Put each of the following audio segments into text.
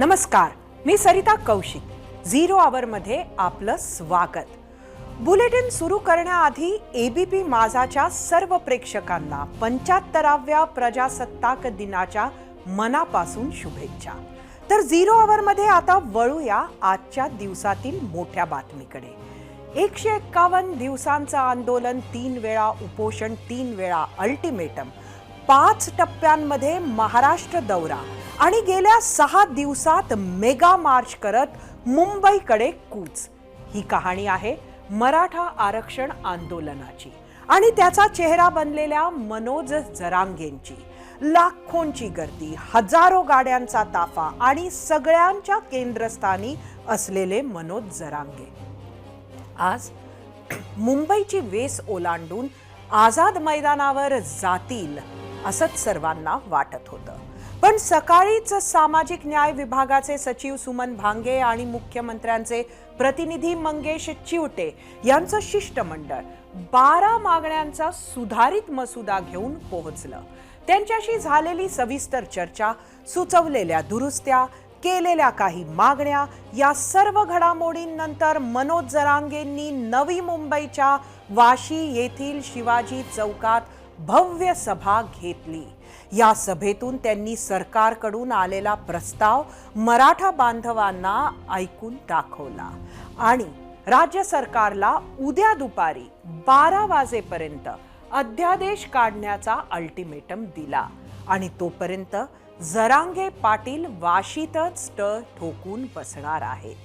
नमस्कार, मी सरिता कौशिक। झिरो आवर मध्ये आपलं स्वागत। बुलेटिन सुरू करण्याआधी एबीपी माझाच्या सर्व प्रेक्षकांना 75व्या प्रजासत्ताक दिनाच्या मनापासून शुभेच्छा। तर झिरो आवर मध्ये आता वळूया आजच्या दिवसातील मोठ्या बातमीकडे। 151 दिवसांचं आंदोलन, 3 वेळा उपोषण, 3 वेळा अल्टिमेटम, 5 टप्प्यांमध्ये महाराष्ट्र दौरा आणि गेल्या 6 दिवसात मेगा मार्च करत मुंबईकडे कूच। ही कहाणी आहे मराठा आरक्षण आंदोलनाची आणि त्याचा चेहरा बनलेल्या मनोज जरांगेंची। लाखोंची गर्दी, हजारो गाड्यांचा ताफा आणि सगळ्यांच्या केंद्रस्थानी असलेले मनोज जरांगे आज मुंबईची वेस ओलांडून आझाद मैदानावर जातील असंच सर्वांना वाटत होतं। पण सकाळीच सामाजिक न्याय विभागाचे सचिव सुमन भांगे आणि मुख्यमंत्र्यांचे प्रतिनिधी मंगेश चिवटे यांचं शिष्टमंडळ 12 मागण्यांचा सुधारित मसुदा घेऊन पोहोचलं। त्यांच्याशी झालेली सविस्तर चर्चा, सुचवलेल्या दुरुस्त्या, केलेल्या काही मागण्या, या सर्व घडामोडींनंतर मनोज जरांगेंनी नवी मुंबईच्या वाशी येथील शिवाजी चौकात भव्य सभा घेतली। या सभेतून त्यांनी सरकारकडून आलेला प्रस्ताव मराठा बांधवांना ऐकून दाखवला आणि राज्य सरकारला उद्या दुपारी 12 वाजेपर्यंत अध्यादेश काढण्याचा अल्टिमेटम दिला आणि तोपर्यंत जरांगे पाटील वाशीतच तळ ठोकून बसणार आहेत।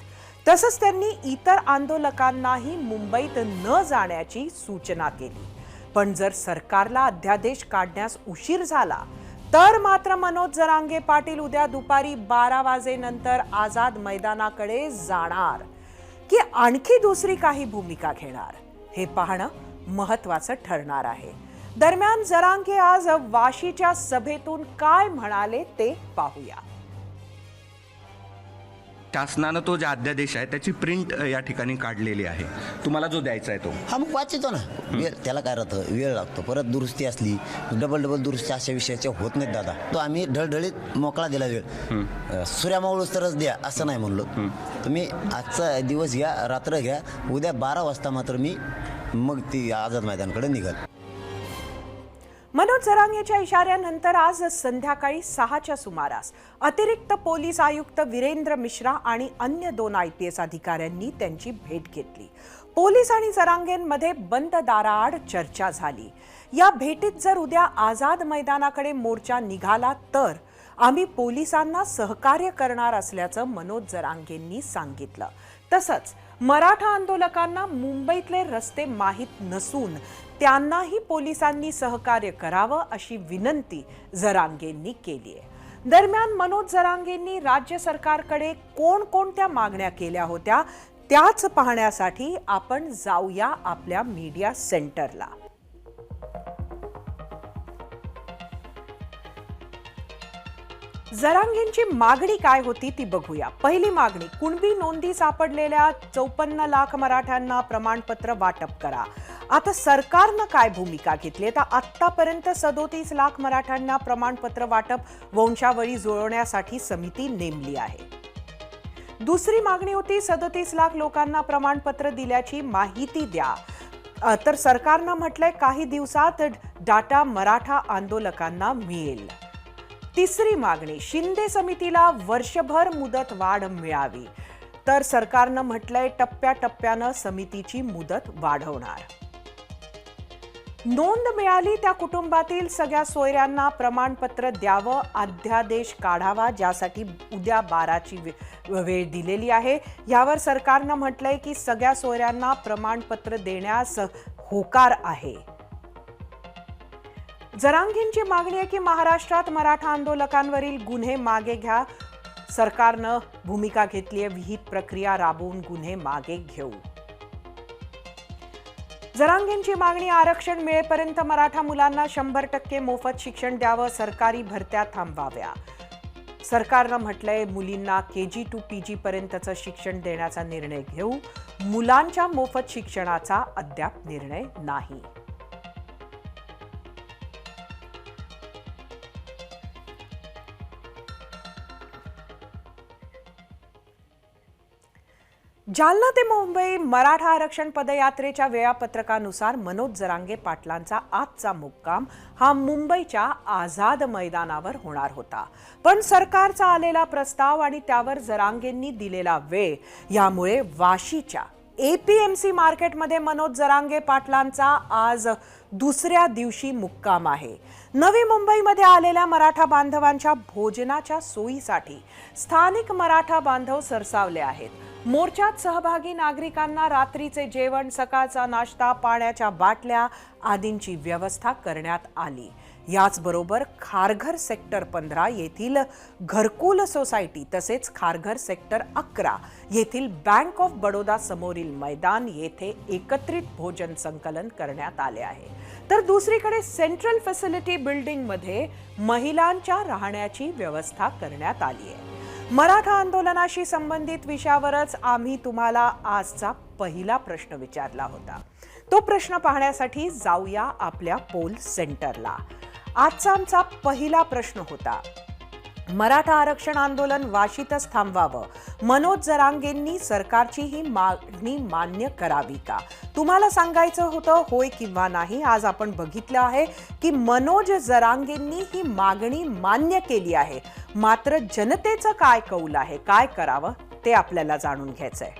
तसंच त्यांनी इतर आंदोलकांनाही मुंबईत न जाण्याची सूचना केली। पण जर सरकारला अध्यादेश काढण्यास उशीर झाला तर मात्र मनोज जरांगे पाटील उद्या दुपारी 12 वाजेनंतर आझाद मैदानाकडे जाणार की आणखी दुसरी काही भूमिका घेणार, हे पाहणं महत्त्वाचं ठरणार आहे। दरम्यान जरांगे आज वाशीच्या सभेतून काय म्हणाले ते पाहूया। शासनानं तो जो अध्यादेश आहे त्याची प्रिंट या ठिकाणी काढलेली आहे, तुम्हाला जो द्यायचा आहे तो मग वाचतो ना। वेळ त्याला काय राहतं, वेळ लागतो। परत दुरुस्ती असली, डबल दुरुस्ती अशा विषयाच्या होत नाहीत दादा। तो आम्ही ढळढळीत मोकळा दिला वेळ। सूर्यामावळूस तरच द्या असं नाही म्हणलो। तुम्ही आजचा दिवस घ्या, रात्र घ्या, उद्या 12 वाजता मात्र मी मग ती आझाद मैदानाकडे निघाल। मनोज जरांगेच्या इशाऱ्यानंतर आज संध्याकाळी 6च्या सुमारास अतिरिक्त पोलीस आयुक्त वीरेंद्र मिश्रा आणि अन्य 2 IPS अधिकाऱ्यांनी त्यांची भेट घेतली। पोलीस आणि जरांगेंमध्ये बंद दाराआड चर्चा झाली। या भेटीत जर उद्या आझाद मैदानाकडे मोर्चा निघाला तर आम्ही पोलिसांना सहकार्य करणार असल्याचं मनोज जरांगेंनी सांगितलं। तसंच मराठा आंदोलकांना मुंबईतले रस्ते माहीत नसून त्यांनाही पोलिसांनी सहकार्य करावं अशी विनंती जरांगेंनी केली आहे। दरम्यान मनोज जरांगेंनी राज्य सरकारकडे कोणकोणत्या मागण्या केल्या होत्या त्याच पाहण्यासाठी आपण जाऊया आपल्या मीडिया सेंटरला। जरांगेंची मागणी काय होती ती बघूया। पहिली मागणी, कुणबी नोंदी सापडलेल्या 54 लाख मराठ्यांना प्रमाणपत्र वाटप करा। आता सरकारनं काय भूमिका घेतली तर आतापर्यंत 37 लाख मराठ्यांना प्रमाणपत्र वाटप वंशावळी जुळवण्यासाठी समिती नेमली आहे। दुसरी मागणी होती 37 लाख लोकांना प्रमाणपत्र दिल्याची माहिती द्या। तर सरकारनं म्हटलंय काही दिवसात डाटा मराठा आंदोलकांना मिळेल। तिसरी मागणी, शिंदे समितीला वर्षभर मुदत वाढ मिळावी। तर सरकारनं म्हटलंय टप्प्याटप्प्यानं समितीची मुदत वाढवणार। नोंद मिळाली त्या कुटुंबातील सगळ्या सोयऱ्यांना प्रमाणपत्र द्यावं, अध्यादेश काढावा, ज्यासाठी उद्या 12ची वेळ दिलेली आहे। यावर सरकारनं म्हटलंय की सगळ्या सोयऱ्यांना प्रमाणपत्र देण्यास होकार आहे। जरांगेंची मागणी आहे की महाराष्ट्रात मराठा आंदोलकांवरील गुन्हे मागे घ्या। सरकारनं भूमिका घेतली आहे, विहित प्रक्रिया राबवून गुन्हे मागे घेऊ। जरांगेंची मागणी, आरक्षण मिळेपर्यंत मराठा मुलांना 100% मोफत शिक्षण द्यावं, सरकारी भरत्या थांबवाव्या। सरकारनं म्हटलंय मुलींना KG to PG पर्यंतचं शिक्षण देण्याचा निर्णय घेऊ, मुलांच्या मोफत शिक्षणाचा अद्याप निर्णय नाही। जालना ते मुंबई मराठा आरक्षण पदयात्रेच्या वेळापत्रकानुसार मनोज जरांगे पाटलांचा आजचा मुक्काम हा मुंबईच्या आझाद मैदानावर होणार होता. पण सरकारचा आलेला प्रस्ताव आणि त्यावर जरांगेंनी दिलेला वेळ यामुळे वाशीच्या APMC मार्केटमध्ये मनोज जरांगे पाटलांचा आज दुसऱ्या दिवशी मुक्काम आहे. नवी मुंबईमध्ये आलेल्या मराठा बांधवांच्या भोजनाच्या सोयीसाठी स्थानिक मराठा बांधव सरसावले आहेत. मोर्चात सहभागी नागरिकांना रात्रीचे जेवण, सकाळचा नाश्ता, पाण्याच्या बाटल्या आदींची व्यवस्था करण्यात आली. याचबरोबर खारघर सेक्टर 15 येथील घरकुल सोसायटी तसेच खारघर सेक्टर 11 येथील बँक ऑफ बडोदा समोरील मैदान येथे एकत्रित भोजन संकलन करण्यात आले आहे. तर दुसरीकडे सेंट्रल फॅसिलिटी बिल्डिंगमध्ये महिलांच्या राहण्याची व्यवस्था करण्यात आली आहे. मराठा आंदोलनाशी संबंधित विषयावरच आम्ही तुम्हाला आजचा पहिला प्रश्न विचारला होता. तो प्रश्न पाहण्यासाठी जाऊया आपल्या पोल सेंटरला. आजचा आमचा पहिला प्रश्न होता, मराठा आरक्षण आंदोलन वाशीतच थांबवावं, मनोज जरांगेंनी सरकारची ही मागणी मान्य करावी का? तुम्हाला सांगायचं होतं होय किंवा नाही. आज आपण बघितलं आहे की मनोज जरांगेंनी ही मागणी मान्य केली आहे. मात्र जनतेचं काय कौल आहे, काय करावं ते आपल्याला जाणून घ्यायचंय.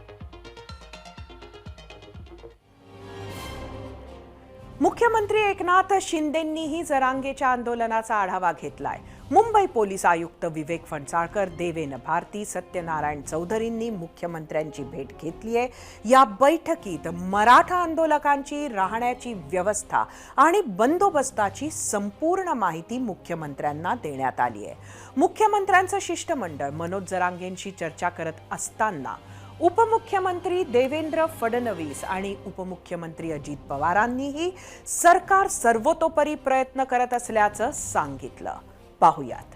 मुख्यमंत्री एकनाथ शिंदेंनीही जरांगेच्या आंदोलनाचा आढावा घेतलाय. मुंबई पोलीस आयुक्त विवेक फणसाळकर, देवेन भारती, सत्यनारायण चौधरींनी मुख्यमंत्र्यांची भेट घेतली आहे. या बैठकीत मराठा आंदोलकांची राहण्याची व्यवस्था आणि बंदोबस्ताची संपूर्ण माहिती मुख्यमंत्र्यांना देण्यात आली आहे. मुख्यमंत्र्यांचं शिष्टमंडळ मनोज जरांगेंशी चर्चा करत असताना उपमुख्यमंत्री देवेंद्र फडणवीस आणि उपमुख्यमंत्री अजित पवारांनीही सरकार सर्वतोपरी प्रयत्न करत असल्याचं सांगितलं. पाहुयात.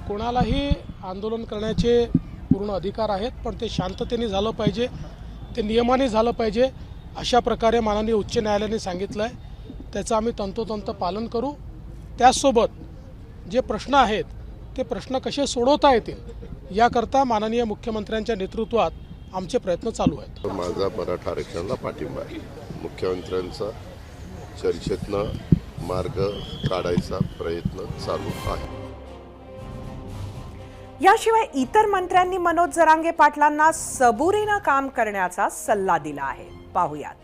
कोणालाही आंदोलन करण्याचे पूर्ण अधिकार आहेत, पण ते शांततेने झालं पाहिजे, ते नियमाने झालं पाहिजे, अशा प्रकारे माननीय उच्च न्यायालयाने सांगितलं आहे. त्याचं आम्ही तंतोतंत पालन करू. त्याचसोबत जे प्रश्न आहेत ते प्रश्न कसे सोडवता येतील याकरता माननीय मुख्यमंत्र्यांच्या नेतृत्वात आमचे प्रयत्न चालू आहेत. माझा मराठा आरक्षणाला पाठिंबा आहे. मुख्यमंत्र्यांचा चर्चेतनं मार्ग काढायचा प्रयत्न चालू आहे. याशिवाय इतर मंत्र्यांनी मनोज जरांगे पाटलांना सबुरीनं काम करण्याचा सल्ला दिला आहे. पाहुयात.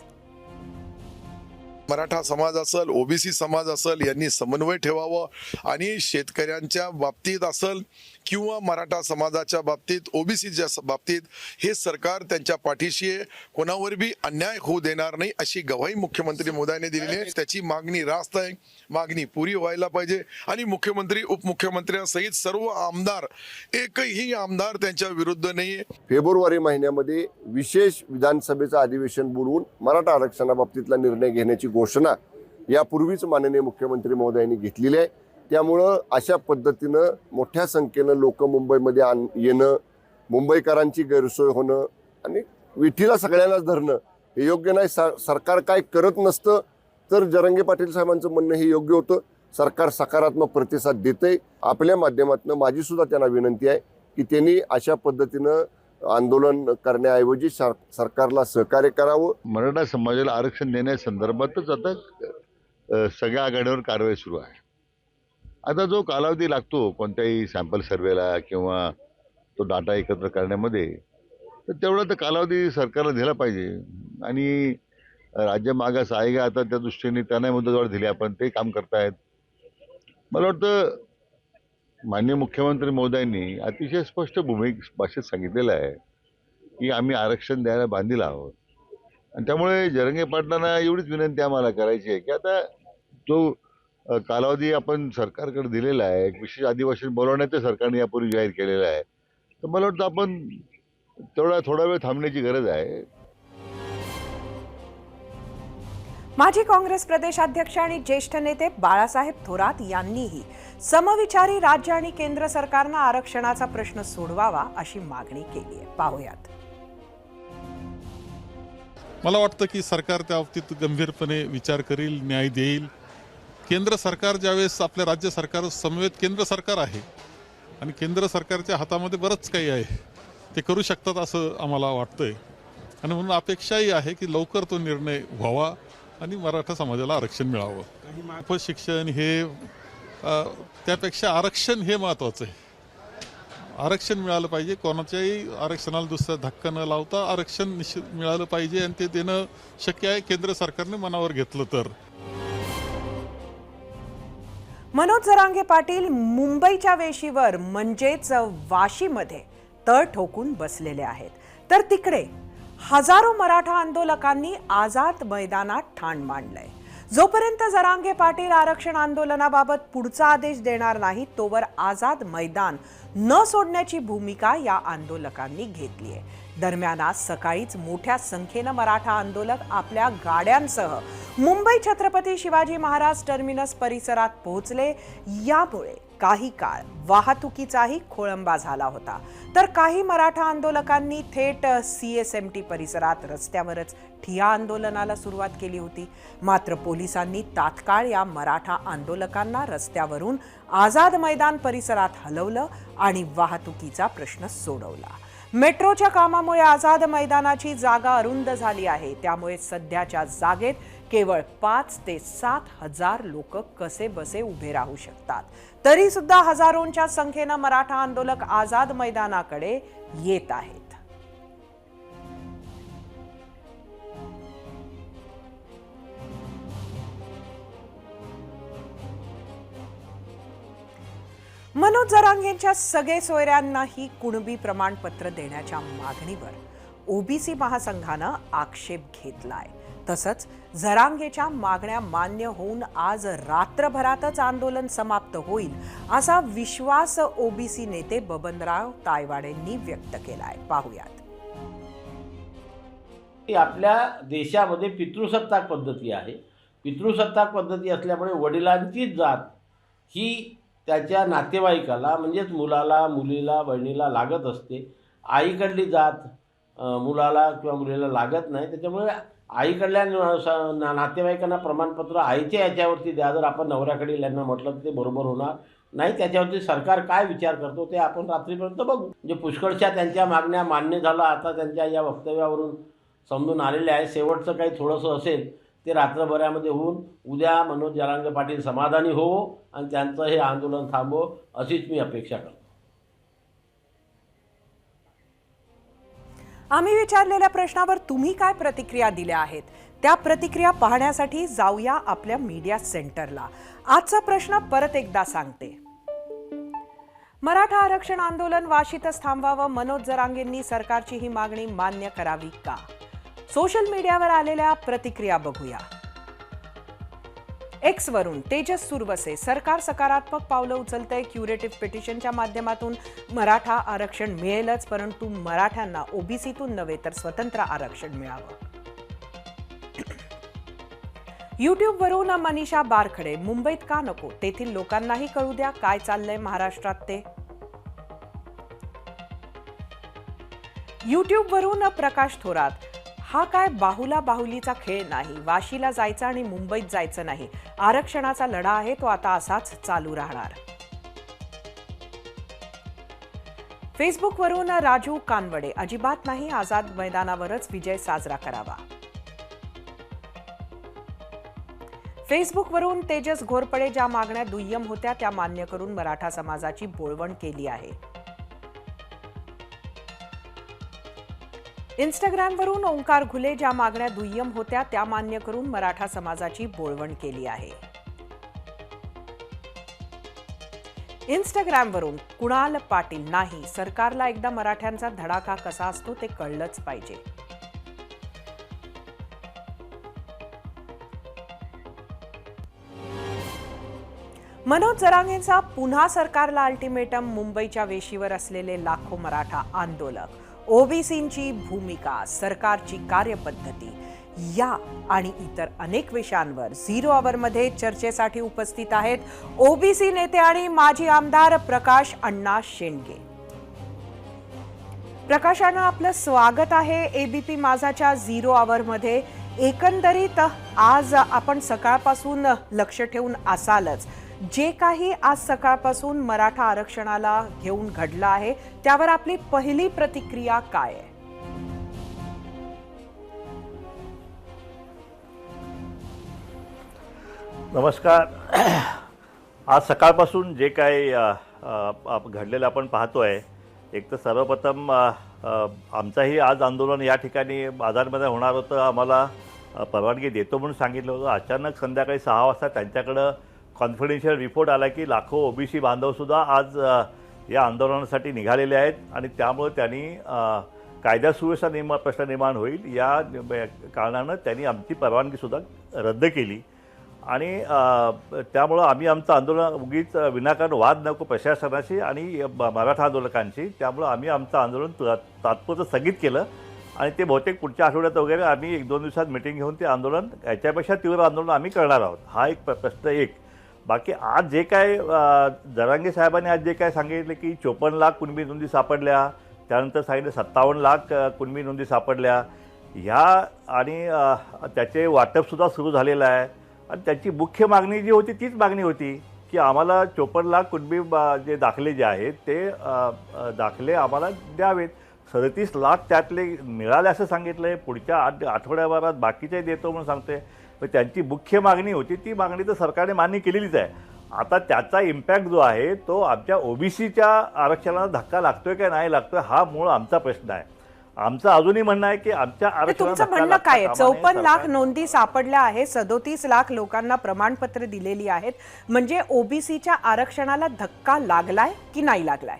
मराठा समाज असेल, ओबीसी समाज असेल, यांनी समन्वय ठेवावं आणि शेतकऱ्यांच्या बाबतीत असेल किंवा मराठा समाजाच्या बाबतीत, ओबीसीच्या बाबतीत हे सरकार त्यांच्या पाठीशी आहे. कोणावर बी अन्याय होऊ देणार नाही अशी ग्वाही मुख्यमंत्री मोदयांनी दिलेली आहे. त्याची मागणी रास्त आहे, मागणी पुरी व्हायला पाहिजे आणि मुख्यमंत्री, उपमुख्यमंत्र्यांसहित सर्व आमदार, एकही आमदार त्यांच्या विरुद्ध नाही आहे. फेब्रुवारी महिन्यामध्ये विशेष विधानसभेचं अधिवेशन बोलवून मराठा आरक्षणाबाबतीतला निर्णय घेण्याची घोषणा यापूर्वीच माननीय मुख्यमंत्री महोदयांनी घेतलेली आहे. त्यामुळं अशा पद्धतीनं मोठ्या संख्येनं लोक मुंबईमध्ये येणं, मुंबईकरांची गैरसोय होणं आणि विठीला सगळ्यांनाच धरणं हे योग्य नाही. सरकार काय करत नसतं तर जरांगे पाटील साहेबांचं म्हणणं हे योग्य होतं. सरकार सकारात्मक प्रतिसाद देते. आपल्या माध्यमातून माझी सुद्धा त्यांना विनंती आहे की त्यांनी अशा पद्धतीनं आंदोलन करण्याऐवजी सरकारला सहकार्य करावं. मराठा समाजाला आरक्षण देण्यासंदर्भातच आता सगळ्या आघाडीवर कारवाई सुरू आहे. आता जो कालावधी लागतो कोणत्याही सॅम्पल सर्वेला किंवा तो डाटा एकत्र करण्यामध्ये, तर तेवढा तर कालावधी सरकारला दिला पाहिजे. आणि राज्य मागास आयोग आता त्या दृष्टीने त्यांना मुदतवाढ दिली, आपण ते काम करतायत. मला वाटतं माननीय मुख्यमंत्री महोदयांनी अतिशय स्पष्ट भाषेत सांगितलेलं आहे की आम्ही आरक्षण द्यायला बांधील आहोत. आणि त्यामुळे जरांगे पाटलांना एवढीच विनंती आम्हाला करायची आहे की आता जो कालावधी आपण सरकारकडे दिलेला आहे, एक विशेष अधिवेशन बोलवण्याचं सरकारने यापूर्वी जाहीर केलेलं आहे, तर मला वाटतं आपण थोडा वेळ थांबण्याची गरज आहे. माजी काँग्रेस प्रदेशाध्यक्ष आणि ज्येष्ठ नेते बाळासाहेब थोरात यांनीही समविचारी राज्य आणि केंद्र सरकारनं आरक्षणाचा प्रश्न सोडवावा अशी मागणी केली आहे. पाहुयात. मला वाटतं की सरकार त्या बाबतीत गंभीरपणे विचार करेल, न्याय देईल. केंद्र सरकार ज्यावेळेस आपल्या राज्य सरकार समवेत केंद्र सरकार आहे आणि केंद्र सरकारच्या हातामध्ये बरंच काही आहे. ते करू शकतात असं आम्हाला वाटतंय आणि म्हणून अपेक्षाही आहे की लवकर तो निर्णय व्हावा आणि मराठा समाजाला आरक्षण मिळावं. उपशिक्षण हे त्यापेक्षा आरक्षण हे महत्त्वाचं आहे. आरक्षण मिळालं पाहिजे. कोणाच्याही आरक्षणाला दुसरा धक्का न लावता आरक्षण निश्चित मिळालं पाहिजे आणि ते देणं शक्य आहे केंद्र सरकारने मनावर घेतलं तर. मनोज जरांगे पाटील मुंबईच्या वेशीवर म्हणजेच वाशीमध्ये तळ ठोकून बसलेले आहेत, तर तिकडे हजारो मराठा आंदोलकांनी आझाद मैदानात ठाण मांडलंय. जोपर्यंत जरांगे पाटील आरक्षण आंदोलनाबाबत पुढचा आदेश देणार नाही तोवर आझाद मैदान न सोडण्याची भूमिका या आंदोलकांनी घेतली आहे. दरम्यान आज सकाळीच मोठ्या संख्येनं मराठा आंदोलक आपल्या गाड्यांसह मुंबई छत्रपती शिवाजी महाराज टर्मिनस परिसरात पोहोचले. यामुळे काही काळ वाहतुकीचाही खोळंबा झाला होता, तर काही मराठा आंदोलकांनी थेट CSMT परिसरात रस्त्यावरच ठिय्या आंदोलनाला सुरुवात केली होती. मात्र पोलिसांनी तात्काळ या मराठा आंदोलकांना रस्त्यावरून आझाद मैदान परिसरात हलवलं आणि वाहतुकीचा प्रश्न सोडवला. मेट्रोच्या कामामुळे आझाद मैदानाची जागा अरुंद झाली आहे, त्यामुळे सध्याच्या जागेत केवळ 5 ते 7 हजार लोक कसे बसे उभे राहू शकतात. तरी सुद्धा हजारोंच्या संख्येनं मराठा आंदोलक आझाद मैदानाकडे येत आहेत. मनोज जरांगेंच्या सगळे सोयऱ्यांनाही कुणबी प्रमाणपत्र देण्याच्या मागणीवर ओबीसी महासंघानं आक्षेप घेतलाय. तसंच जरांगेच्या मागण्या मान्य होऊन आज रात्रभरातच आंदोलन समाप्त होईल असा विश्वास ओबीसी नेते बबनराव तायवाडेंनी व्यक्त केलाय. पाहुयात. आपल्या देशामध्ये पितृसत्ताक पद्धती आहे. पितृसत्ताक पद्धती असल्यामुळे वडिलांचीच जात ही त्याच्या नातेवाईकाला म्हणजेच मुलाला, मुलीला, बहिणीला लागत असते. आईकडली जात मुलाला किंवा मुलीला लागत नाही. त्याच्यामुळे आईकडल्या नातेवाईकांना प्रमाणपत्र आईच्या याच्यावरती द्या. जर आपण नवऱ्याकडील यांना म्हटलं तर ते बरोबर होणार नाही. त्याच्यावरती सरकार काय विचार करतो ते आपण रात्रीपर्यंत बघू. म्हणजे पुष्कळशा त्यांच्या मागण्या मान्य झाला आता त्यांच्या या वक्तव्यावरून समजून आलेले आहे. शेवटचं काही थोडंसं असेल ते रात्रभरामध्ये होऊन उद्या मनोज जरांगे पाटील समाधानी हो आणि त्यांचं हे आंदोलन थांबो अशीच मी अपेक्षा करतो. आम्ही विचारलेल्या प्रश्नावर तुम्ही काय प्रतिक्रिया दिल्या आहेत त्या प्रतिक्रिया पाहण्यासाठी जाऊया आपल्या मीडिया सेंटरला. आजचा प्रश्न परत एकदा सांगते. मराठा आरक्षण आंदोलन वाशीतच थांबवावं. मनोज जरांगेंनी सरकारची ही मागणी मान्य करावी का? सोशल मीडियावर आलेल्या प्रतिक्रिया बघूया. एक्स वरून तेजस सुरवसे, सरकार सकारात्मक पावलं उचलतंय. क्युरेटिव्ह पिटिशनच्या माध्यमातून मराठा आरक्षण मिळेलच, परंतु मराठ्यांना ओबीसीतून नव्हे तर स्वतंत्र आरक्षण मिळावं. युट्यूबवरून मनीषा बारखडे, मुंबईत का नको? तेथील लोकांनाही कळू द्या काय चाललंय महाराष्ट्रात ते. युट्यूबवरून प्रकाश थोरात, हा काय बाहुला बाहुलीचा खेळ नाही. वाशीला जायचं आणि मुंबईत जायचं नाही. आरक्षणाचा लढा आहे तो आता असाच चालू राहणार. फेसबुकवरून राजू कानवडे, अजिबात नाही. आझाद मैदानावरच विजय साजरा करावा. फेसबुकवरून तेजस घोरपडे, ज्या मागण्या दुय्यम होत्या त्या मान्य करून मराठा समाजाची बोळवण केली आहे. इंस्टाग्रामवरून ओंकार घुले, ज्या मागण्या दुय्यम होत्या त्या मान्य करून मराठा समाजाची बोळवण केली आहे. इंस्टाग्रामवरून कुणाल पाटील, नाही, सरकारला एकदा मराठ्यांचा धडाका कसा असतो ते कळलंच पाहिजे. मनोज जरांगेंचा पुन्हा सरकारला अल्टिमेटम. मुंबईच्या वेशीवर असलेले लाखो मराठा आंदोलक, ओबीसींची भूमिका, सरकारची कार्यपद्धती या आणि इतर अनेक विषयांवर 0 आवरमध्ये चर्चेसाठी उपस्थित आहेत ओबीसी नेते आणि माजी आमदार प्रकाश अण्णा शेंडगे. प्रकाशानं आपलं स्वागत आहे एबीपी माझाच्या 0 आवरमध्ये. एकंदरीत आज आपण सकाळपासून लक्ष ठेवून असालच जे काही आज सकाळपासून मराठा आरक्षणाला घेऊन घडलं आहे त्यावर आपली पहिली प्रतिक्रिया काय आहे? नमस्कार. आज सकाळपासून जे काही घडलेलं आपण पाहतोय, एक तर सर्वप्रथम आमचाही आज आंदोलन या ठिकाणी बाजारमध्ये होणार होतं. आम्हाला परवानगी देतो म्हणून सांगितलं होतं. अचानक संध्याकाळी 6 वाजता त्यांच्याकडं कॉन्फिडेन्शियल रिपोर्ट आला की लाखो ओबीसी बांधवसुद्धा आज या आंदोलनासाठी निघालेले आहेत आणि त्यामुळे त्यांनी कायदा सुव्यवस्था प्रश्न निर्माण होईल या कारणानं त्यांनी आमची परवानगीसुद्धा रद्द केली आणि त्यामुळं आम्ही आमचं आंदोलन उगीच विनाकारण वाद नको प्रशासनाशी आणि मराठा आंदोलकांशी, त्यामुळं आम्ही आमचं आंदोलन तात्पुरतं स्थगित केलं आणि ते बहुतेक पुढच्या आठवड्यात वगैरे आम्ही 1-2 दिवसात मिटिंग घेऊन ते आंदोलन याच्यापेक्षा तीव्र आंदोलन आम्ही करणार आहोत. हा एक प्रश्न एक. बाकी आज जे काय जरांगे साहेबांनी आज जे काय सांगितले की 54 लाख कुणबी नोंदी सापडल्या, त्यानंतर सांगितलं 57 लाख कुणबी नोंदी सापडल्या ह्या आणि त्याचे वाटपसुद्धा सुरू झालेलं आहे आणि त्याची मुख्य मागणी जी होती तीच मागणी होती की आम्हाला 54 लाख कुणबी जे दाखले जे आहेत ते दाखले आम्हाला द्यावेत. 37 लाख त्यातले मिळाले असं सांगितलं आहे. पुढच्या आठवड्याभरात बाकीचे देतो म्हणून सांगते. पण त्यांची मुख्य मागणी होती ती मागणी तर सरकारने मान्य केलेलीच आहे. आता त्याचा इम्पॅक्ट जो आहे तो आमच्या ओबीसीच्या आरक्षणाला धक्का लागतोय का नाही लागतोय हा मूळ आमचा प्रश्न आहे. आमचं अजूनही म्हणणं आहे की आमच्या तुमचं म्हणणं काय आहे? 54 लाख नोंदी सापडल्या आहेत, 37 लाख लोकांना प्रमाणपत्र दिलेली आहेत, म्हणजे ओबीसीच्या आरक्षणाला धक्का लागलाय की नाही लागलाय?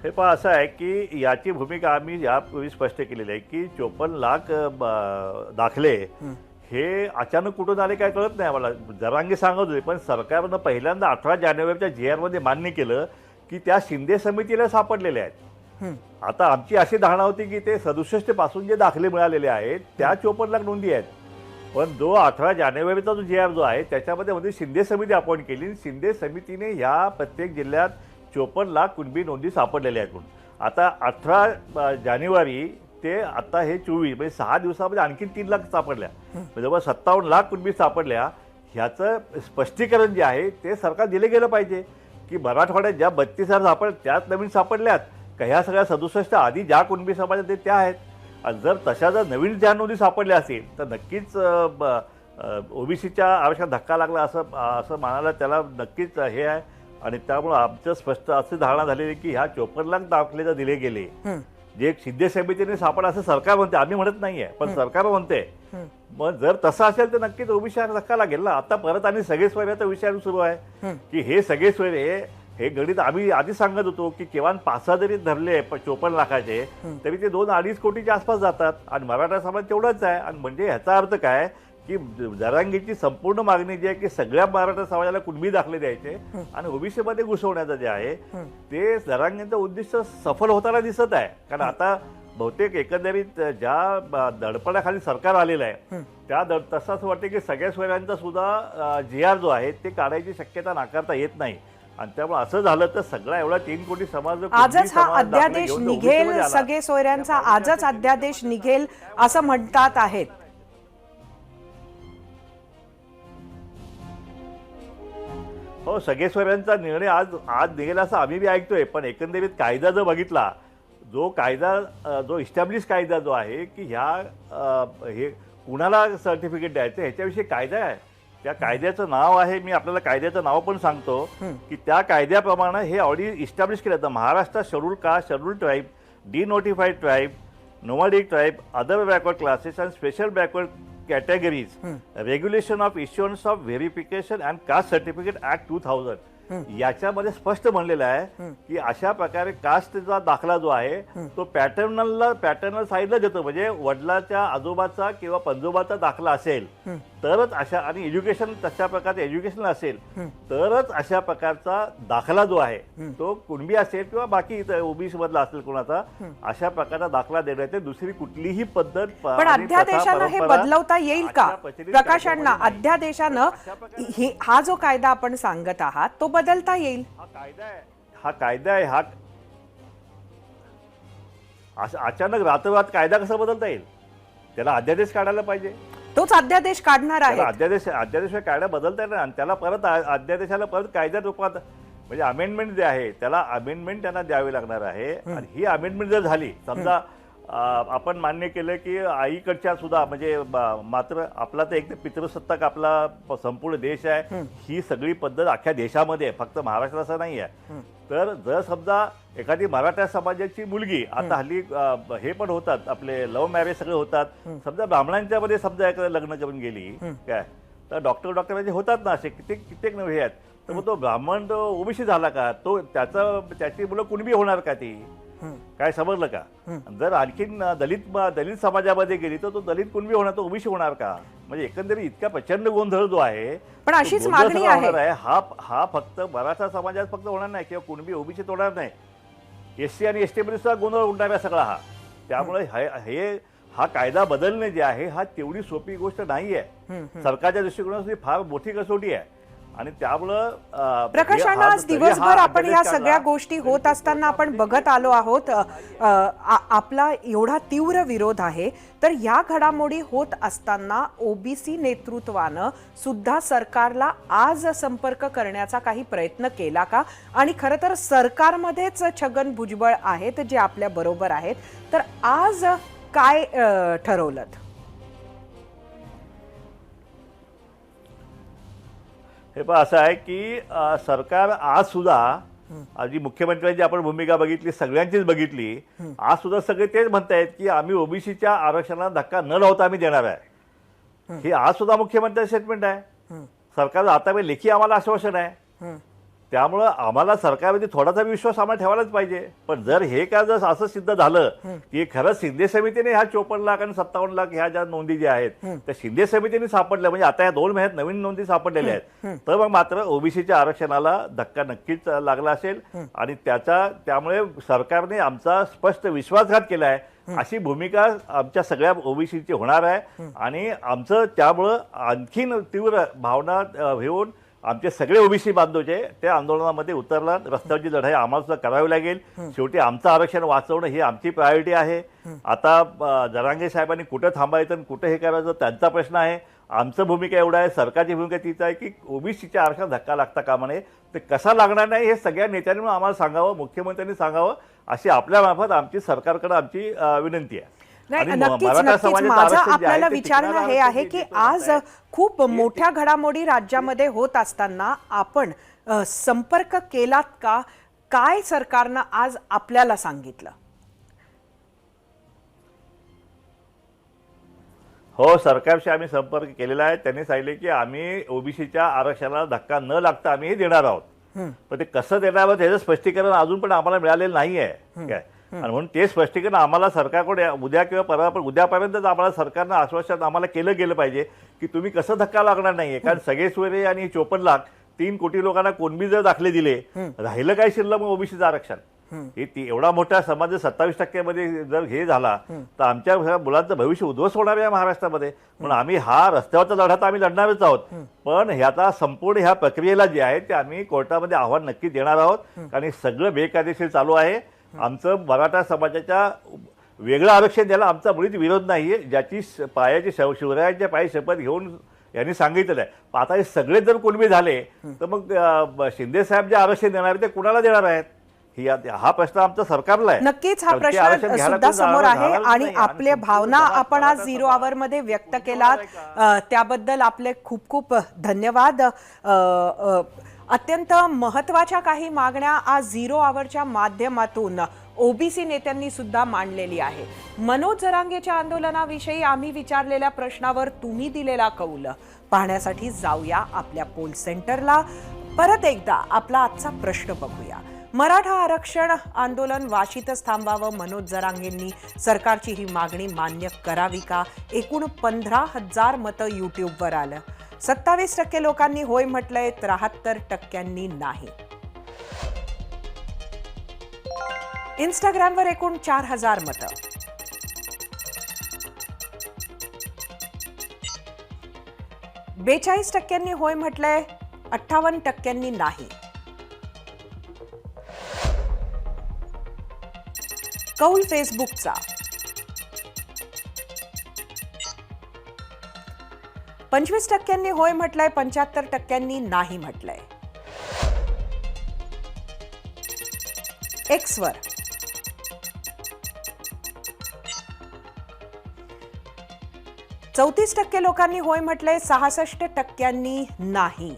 हे पहा असं आहे की याची भूमिका आम्ही यापूर्वी स्पष्ट केलेली आहे की 54 लाख दाखले हे अचानक कुठून आले काय कळत नाही आम्हाला. जरांगे सांगत होते पण सरकारनं पहिल्यांदा 18 जानेवारीच्या GR मध्ये मान्य केलं की त्या शिंदे समितीला सापडलेले आहेत. आता आमची अशी धारणा होती की ते 67 पासून जे दाखले मिळालेले आहेत त्या 54 लाख नोंदी आहेत. पण जो 18 जानेवारीचा जो GR जो आहे त्याच्यामध्ये शिंदे समिती अपॉइंट केली. शिंदे समितीने ह्या प्रत्येक जिल्ह्यात 54 लाख कुणबी नोंदी सापडलेल्या आहेत म्हणून. आता 18 जानेवारी ते आता हे 24 म्हणजे 6 दिवसामध्ये आणखी 3 लाख सापडल्या, जवळ 57 लाख कुणबी सापडल्या. ह्याचं स्पष्टीकरण जे आहे ते सरकार दिले गेलं पाहिजे की मराठवाड्यात ज्या 32,000 सापडल्या त्याच नवीन सापडल्यात का ह्या सगळ्या 67 आधी ज्या कुणबी समाजात ते त्या आहेत. आणि जर तशा जर नवीन ज्या नोंदी सापडल्या असतील तर नक्कीच ओबीसीच्या आरक्षणात धक्का लागला असं मानायला त्याला नक्कीच हे आहे. आणि त्यामुळे आमचं स्पष्ट अशी धारणा झालेली की ह्या 54 लाख दाखले जर दिले गेले जे शिंदे समितीने सापडा असं सरकार म्हणते, आम्ही म्हणत नाहीये पण सरकार म्हणते. मग जर तसं असेल तर नक्कीच ओबीसीला धक्का लागेल ना. आता परत आणि सगळे सोयऱ्याचा विषय सुरू आहे की हे सगळे सोयरे हे गणित आम्ही आधी सांगत होतो की किमान 5-6 जरी धरले 54 लाखाचे तरी ते 2-2.5 कोटीच्या आसपास जातात आणि मराठा समाज तेवढाच आहे. आणि म्हणजे ह्याचा अर्थ काय की जरांगेची संपूर्ण मागणी जी आहे की सगळ्या मराठा समाजाला कुणबी दाखले द्यायचे आणि ओबीसी मध्ये घुसवण्याचं जे आहे ते जरांगेचं उद्दिष्ट सफल होताना दिसत आहे. कारण आता बहुतेक एकंदरीत ज्या दडपणाखाली सरकार आलेलं आहे त्या तसं असं वाटतं की सगळ्या सोयऱ्यांचा सुद्धा GR जो आहे ते काढायची शक्यता नाकारता येत नाही. आणि त्यामुळे असं झालं तर सगळा एवढा 3 कोटी समाज आजच हा अध्यादेश निघेल, सगळे सोयऱ्यांचा आजच अध्यादेश निघेल असं म्हणतात आहेत. हो, सगळे सोयऱ्यांचा निर्णय आज निघेल असं आम्ही बी ऐकतोय. पण एकंदरीत कायदा जर बघितला जो इस्टॅब्लिश कायदा जो आहे की हे कुणाला सर्टिफिकेट द्यायचं ह्याच्याविषयी कायदा आहे. त्या कायद्याचं नाव आहे, मी आपल्याला कायद्याचं नाव पण सांगतो की त्या कायद्याप्रमाणे हे ऑलरेडी इस्टॅब्लिश केलं जातं. Maharashtra schedule caste, schedule tribe, denotified tribe, nomadic tribe, other backward classes and special backward categories, regulation of issuance of verification and caste certificate act 2000 याच्यामध्ये स्पष्ट म्हणलेलं आहे की अशा प्रकारे कास्टचा दाखला जो आहे तो पॅटर्नल साईडला देतो. म्हणजे वडिलाच्या आजोबाचा किंवा पंजोबाचा दाखला असेल तरच अशा, आणि एज्युकेशन तशा प्रकारचं एज्युकेशन असेल तरच अशा प्रकारचा दाखला जो आहे तो कुणबी असेल किंवा बाकी ओबीसी मधला असेल कोणाचा अशा प्रकारचा दाखला देण्याची दुसरी कुठलीही पद्धत. पण अध्यादेशानं हे बदलवता येईल का प्रकाशांना? अध्यादेशानं हा जो कायदा आपण सांगत आहात तो बदलता येईल? हा कायदा आहे अचानक रातोरात कायदा कसा बदलता येईल? त्याला अध्यादेश काढायला पाहिजे. तोच अध्यादेश काढणार त्याला आहे. अध्यादेश कायदा बदलता येणार आणि त्याला परत अध्यादेशाला परत कायद्यात रूपात म्हणजे अमेंडमेंट जे आहे त्याला अमेंडमेंट त्यांना द्यावी लागणार आहे. आणि ही अमेंडमेंट जर झाली समजा आपण मान्य केलं की आईकडच्या सुद्धा म्हणजे मात्र आपला तर एक पितृसत्ताक आपला संपूर्ण देश आहे, ही सगळी पद्धत अख्ख्या देशामध्ये आहे, फक्त महाराष्ट्रात असं नाही आहे. तर जर समजा एखादी मराठा समाजाची मुलगी आता हल्ली हे पण होतात आपले लव्ह मॅरेज सगळे होतात, समजा ब्राह्मणांच्या मध्ये समजा एखादं लग्न करून गेली काय तर डॉक्टर म्हणजे होतात ना असे कित्येक नवे आहेत, तर मग तो ब्राह्मण तो ओबीसी झाला का, तो त्याची मुलं कुणबी होणार का ती, काय समजलं का. जर आणखीन दलित समाजामध्ये गेली तर तो दलित कुणबी होणार, तो ओबीसी होणार का. म्हणजे एकंदरीत इतका प्रचंड गोंधळ जो आहे पण अशीच मागणी आहे. हा फक्त मराठा समाजात फक्त होणार नाही किंवा कुणबी ओबीसीत होणार नाही, एससी आणि एसटी मध्ये सुद्धा गोंधळ उडणार आहे सगळा हा. त्यामुळे हा कायदा बदलणे जे आहे हा तेवढी सोपी गोष्ट नाही आहे. सरकारच्या दृष्टिकोनातून फार मोठी कसोटी आहे. आणि त्यामुळं प्रकाशानं आज दिवसभर आपण या सगळ्या गोष्टी होत असताना आपण बघत आलो आहोत. आपला एवढा तीव्र विरोध आहे, तर या घडामोडी होत असताना ओबीसी नेतृत्वानं सुद्धा सरकारला आज संपर्क करण्याचा काही प्रयत्न केला का. आणि खरं तर सरकारमध्येच छगन भुजबळ आहेत जे आपल्या बरोबर आहेत, तर आज काय ठरवलं. हे पण असं आहे की सरकार आज सुद्धा जी मुख्यमंत्र्यांची आपण भूमिका बघितली सगळ्यांचीच बघितली, आज सुद्धा सगळे तेच म्हणतायत की आम्ही ओबीसीच्या आरक्षणाला धक्का न लावता आम्ही देणार आहे. हे आज सुद्धा मुख्यमंत्र्यांचं स्टेटमेंट आहे. सरकारचं आता लेखी आम्हाला आश्वासन आहे. त्यामुळं आम्हाला सरकारमध्ये थोडासा विश्वास आम्हाला ठेवायलाच पाहिजे. पण जर हे काय जर असं सिद्ध झालं की खरंच शिंदे समितीने ह्या 54 लाख आणि 57 लाख ह्या ज्या नोंदी ज्या आहेत त्या शिंदे समितीने सापडल्या, म्हणजे आता या 2 महिन्यात नवीन नोंदी सापडलेल्या आहेत, तर मग मात्र ओबीसीच्या आरक्षणाला धक्का नक्कीच लागला असेल. आणि त्यामुळे सरकारने आमचा स्पष्ट विश्वासघात केला आहे अशी भूमिका आमच्या सगळ्या ओबीसीची होणार आहे. आणि आमचं त्यामुळं आणखीन तीव्र भावना घेऊन आमचे सगळे ओबीसी बांधव जे ते आंदोलनामध्ये उतरला. रस्त्यावरची लढाई आम्हाला सुद्धा करावी लागेल. शेवटी आमचं आरक्षण वाचवणं ही आमची प्रायोरिटी आहे. आता जरांगे साहेबांनी कुठं थांबायचं आणि कुठं हे करायचं त्यांचा प्रश्न आहे. आमचं भूमिका एवढा आहे, सरकारची भूमिका तीच आहे की ओबीसीच्या आरक्षण धक्का लागता कामा नये. ते कसा लागणार नाही हे सगळ्या नेत्यांनी आम्हाला सांगावं, मुख्यमंत्र्यांनी सांगावं अशी आपल्यामार्फत आमची सरकारकडे आमची विनंती आहे. नक्कीच माझं आपल्याला विचारणं हे आहे की आज खूप मोठ्या घडामोडी राज्यामध्ये होत असताना आपण संपर्क केलात का, काय सरकारनं आज आपल्याला सांगितलं. हो, सरकारशी आम्ही संपर्क केलेला आहे. त्यांनी सांगितले की आम्ही ओबीसीच्या आरक्षणाला धक्का न लागता आम्ही हे देणार आहोत. पण ते कसं देणार आहोत याचं स्पष्टीकरण अजून पण आम्हाला मिळालेलं नाही आहे काय. आणि म्हणून ते स्पष्टीकरण आम्हाला सरकारकडे उद्या किंवा परवा पण उद्यापर्यंतच आम्हाला सरकारनं आश्वासन आम्हाला केलं गेलं पाहिजे की तुम्ही कसं धक्का लागणार नाहीये. कारण सगळे सोयरे आणि 54 लाख 3 कोटी लोकांना कोणबी जर दाखले दिले, राहिलं काय शिल्लक मग ओबीसीचं आरक्षण. हे एवढा मोठा समाज 27% जर हे झाला तर आमच्या मुलांचं भविष्य उद्ध्वस्त होणार आहे महाराष्ट्रामध्ये. म्हणून आम्ही हा रस्त्यावरचा लढा तर आम्ही लढणारच आहोत. पण ह्याचा संपूर्ण ह्या प्रक्रियेला जे आहे ते आम्ही कोर्टामध्ये आव्हान नक्की देणार आहोत. कारण हे सगळं बेकायदेशीर चालू आहे. आमचं मराठा समाजाच्या वेगळं आरक्षण द्यायला आमचा मुळीच विरोध नाहीये. ज्याची पायाची शिवरायांच्या पायी शपथ घेऊन यांनी सांगितलेलं आहे. आता हे सगळे जर कुणबी झाले तर मग शिंदे साहेब जे आरक्षण देणार आहेत ते कुणाला देणार आहेत हा प्रश्न आमचा सरकारला आहे. नक्कीच हा प्रश्न सुद्धा समोर आहे. आणि आपल्या भावना आपण आज 0 आवर मध्ये व्यक्त केलात, त्याबद्दल आपले खूप खूप धन्यवाद. अत्यंत महत्त्वाच्या काही मागण्या आज 0 आवरच्या माध्यमातून ओबीसी नेत्यांनी सुद्धा मांडलेली आहे. मनोज जरांगेच्या आंदोलनाविषयी आम्ही विचारलेल्या प्रश्नावर तुम्ही दिलेला कौल पाहण्यासाठी जाऊया आपल्या पोल सेंटरला. परत एकदा आपला आजचा प्रश्न बघूया. मराठा आरक्षण आंदोलन वाशीतच थांबावं, मनोज जरांगेंनी सरकारची ही मागणी मान्य करावी का. एकूण 15,000 मतं यूट्यूबवर आलं. 27% लोकांनी होय म्हटलंय, 73% नाही. इंस्टाग्रामवर एकूण 4,000 मतं. %42 होय म्हटलंय, 58% नाही. कौल फेसबुकचा 25% होय म्हटलंय, 75% नाही म्हटलंय. एक्सवर 34% लोकांनी होय म्हटलंय, 66% नाही.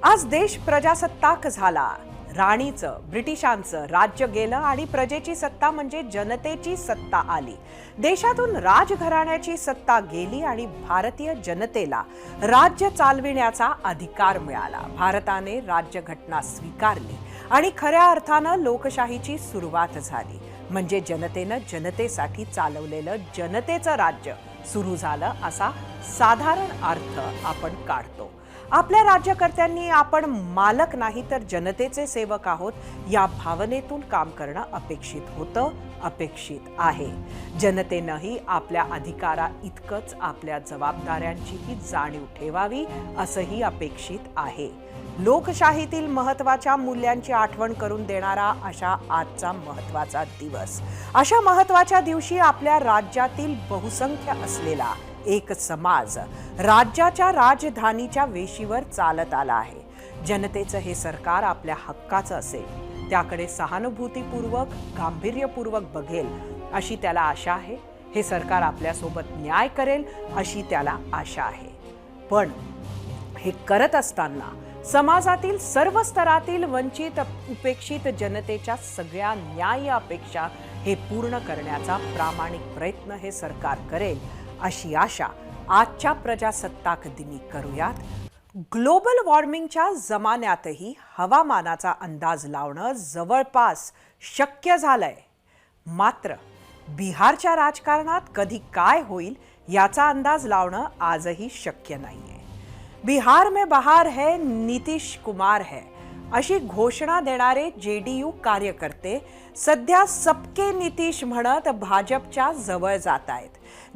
आज देश प्रजासत्ताक झाला. राणीचं, ब्रिटिशांचं राज्य गेलं आणि प्रजेची सत्ता म्हणजे जनतेची सत्ता आली. देशातून राजघराण्याची सत्ता गेली आणि भारतीय जनतेला राज्य चालविण्याचा अधिकार मिळाला. भारताने राज्यघटना स्वीकारली आणि खऱ्या अर्थानं लोकशाहीची सुरुवात झाली. म्हणजे जनतेनं जनतेसाठी चालवलेलं जनतेचं राज्य सुरू झालं असा साधारण अर्थ आपण काढतो. आपल्या राज्यकर्त्यांनी आपण मालक नाही तर जनतेचे सेवक आहोत या भावनेतून काम करणं अपेक्षित होतं, अपेक्षित आहे. जनतेनंही आपल्या अधिकारा इतकंच आपल्या जबाबदाऱ्यांचीही जाणीव ठेवावी असंही अपेक्षित आहे. लोकशाहीतील महत्त्वाच्या मूल्यांची आठवण करून देणारा अशा आजचा महत्त्वाचा दिवस. अशा महत्त्वाच्या दिवशी आपल्या राज्यातील बहुसंख्य असलेला एक समाज राज्याच्या राजधानीच्या वेशीवर चालत आला आहे. जनतेचं हे सरकार आपल्या हक्काचं असेल, त्याकडे सहानुभूतीपूर्वक, गांभीर्यपूर्वक बघेल अशी त्याला आशा आहे. हे सरकार आपल्यासोबत न्याय करेल अशी त्याला आशा आहे. पण हे करत असताना समाजातील सर्व स्तरातील वंचित, उपेक्षित जनतेच्या सगळ्या न्याय अपेक्षा हे पूर्ण करण्याचा प्रामाणिक प्रयत्न हे सरकार करेल अशी आशा आजच्या प्रजासत्ताक दिनी करूयात. ग्लोबल वॉर्मिंगच्या जमान्यातही हवामानाचा अंदाज लावणं जवळपास शक्य झालंय. मात्र बिहारच्या राजकारणात कधी काय होईल याचा अंदाज लावणं आजही शक्य नाहीये. बिहार में बहार है, नीतीश कुमार है अशी घोषणा देणारे जेडीयू कार्यकर्ते सध्या सबके नीतीश म्हणत भाजपच्या जवळ जात आहेत.